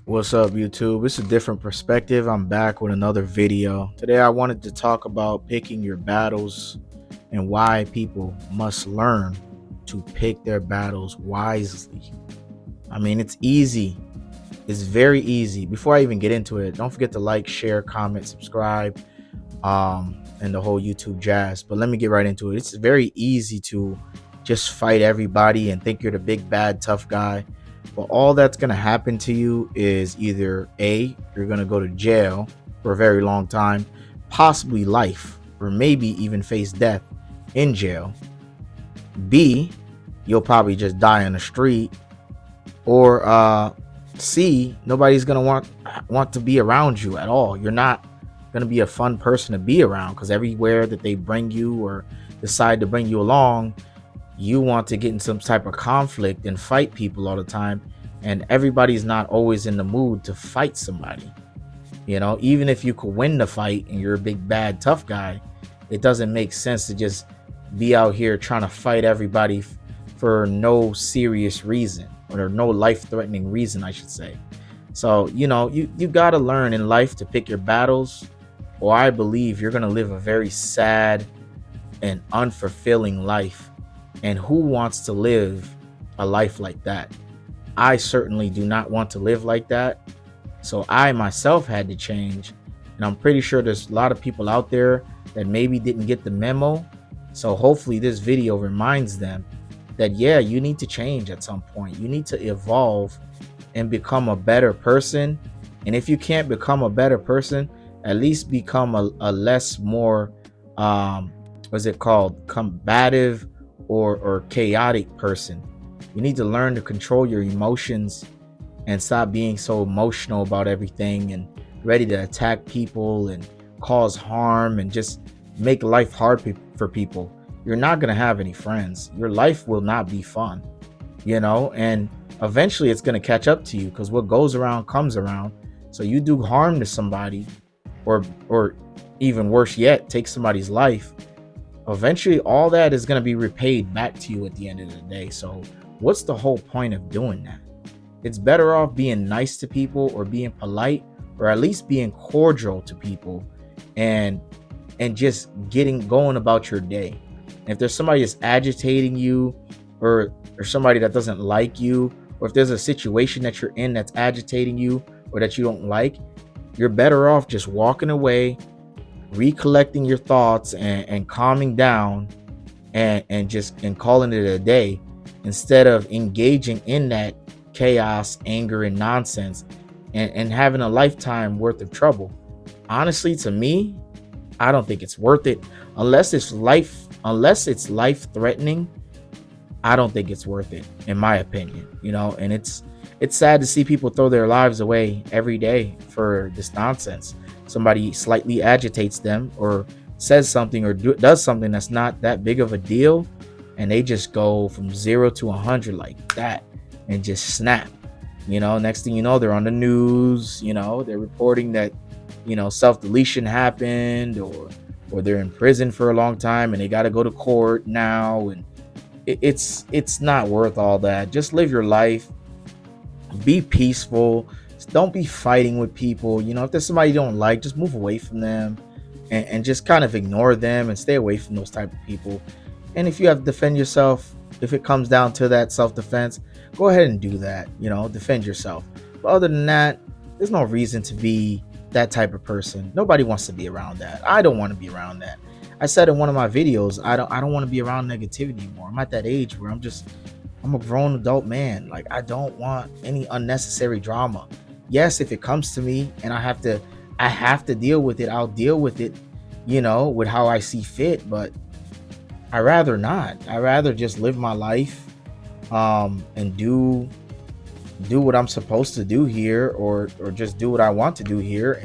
What's up, YouTube? It's a different perspective. I'm back with another video. Today, I wanted to talk about picking your battles and why people must learn to pick their battles wisely. I mean, it's easy. It's very easy. Before I even get into it, don't forget to like, share, comment, subscribe, and the whole YouTube jazz. But let me get right into it. It's very easy to just fight everybody and think you're the big, bad, tough guy. But all that's going to happen to you is either A, you're going to go to jail for a very long time, possibly life, or maybe even face death in jail. B, you'll probably just die on the street. Or C, nobody's going to want to be around you at all. You're not going to be a fun person to be around because everywhere that they bring you or decide to bring you along, you want to get in some type of conflict and fight people all the time, and everybody's not always in the mood to fight somebody. Even if you could win the fight and you're a big bad tough guy, it doesn't make sense to just be out here trying to fight everybody for no serious reason, or no life-threatening reason, I should say. So you got to learn in life to pick your battles, or I believe you're going to live a very sad and unfulfilling life. And who wants to live a life like that? I certainly do not want to live like that. So I myself had to change. And I'm pretty sure there's a lot of people out there that maybe didn't get the memo. So hopefully this video reminds them that, yeah, you need to change at some point. You need to evolve and become a better person. And if you can't become a better person, at least become a less more, what's it called? Combative or chaotic person. You need to learn to control your emotions and stop being so emotional about everything and ready to attack people and cause harm and just make life hard for people. You're not going to have any friends. Your life will not be fun, and eventually it's going to catch up to you, because what goes around comes around. So you do harm to somebody, or even worse yet, take somebody's life, eventually all that is going to be repaid back to you at the end of the day. So what's the whole point of doing that? It's better off being nice to people, or being polite, or at least being cordial to people, and just going about your day. And if there's somebody that's agitating you, or somebody that doesn't like you, or if there's a situation that you're in that's agitating you or that you don't like, you're better off just walking away, recollecting your thoughts, and calming down, and calling it a day, instead of engaging in that chaos, anger, and nonsense, and having a lifetime worth of trouble. Honestly, to me, I don't think it's worth it. Unless it's life threatening, I don't think it's worth it, in my opinion. And it's sad to see people throw their lives away every day for this nonsense. Somebody slightly agitates them, or says something, or does something that's not that big of a deal, and they just go from 0 to 100 like that, and just snap. Next thing you know, they're on the news. They're reporting that self-deletion happened, or they're in prison for a long time and they got to go to court now, and it's not worth all that. Just live your life, be peaceful. Don't be fighting with people. If there's somebody you don't like, just move away from them, and just kind of ignore them and stay away from those type of people. And if you have to defend yourself, if it comes down to that self-defense, go ahead and do that. Defend yourself. But other than that, there's no reason to be that type of person. Nobody wants to be around that. I don't want to be around that. I said in one of my videos, I don't want to be around negativity anymore. I'm at that age where I'm a grown adult man. Like, I don't want any unnecessary drama. Yes, if it comes to me and I have to deal with it, I'll deal with it, with how I see fit. But I rather not. I rather just live my life, and do what I'm supposed to do here, or just do what I want to do here,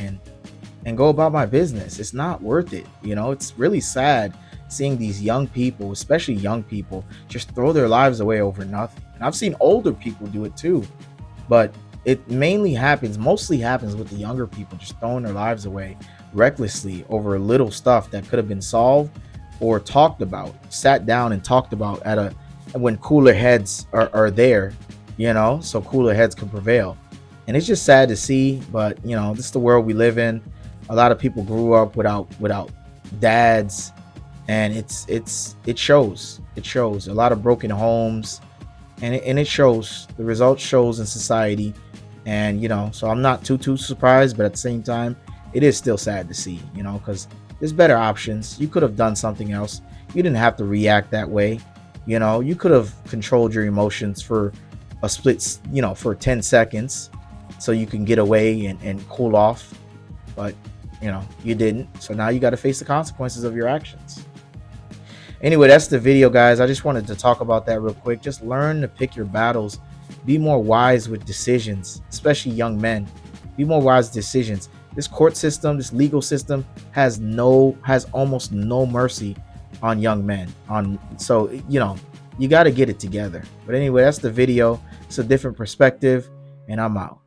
and go about my business. It's not worth it. It's really sad seeing these young people, especially young people, just throw their lives away over nothing. And I've seen older people do it too, but it mostly happens with the younger people, just throwing their lives away recklessly over little stuff that could have been solved or sat down and talked about when cooler heads are there, so cooler heads can prevail. and it's just sad to see. But you know, this is the world we live in. A lot of people grew up without dads, and it shows. It shows a lot of broken homes, and it shows. The result shows in society. And you know, so I'm not too surprised, but at the same time, it is still sad to see, you know, because there's better options. You could have done something else. You didn't have to react that way. You know, you could have controlled your emotions for a split, you know, for 10 seconds so you can get away and cool off. But you know, you didn't. So now you got to face the consequences of your actions. Anyway, that's the video, guys. I just wanted to talk about that real quick. Just learn to pick your battles. Be more wise with decisions, especially young men. Be more wise with decisions. This court system, this legal system has almost no mercy on young men. So you know, you got to get it together. But anyway, that's the video. It's a different perspective, and I'm out.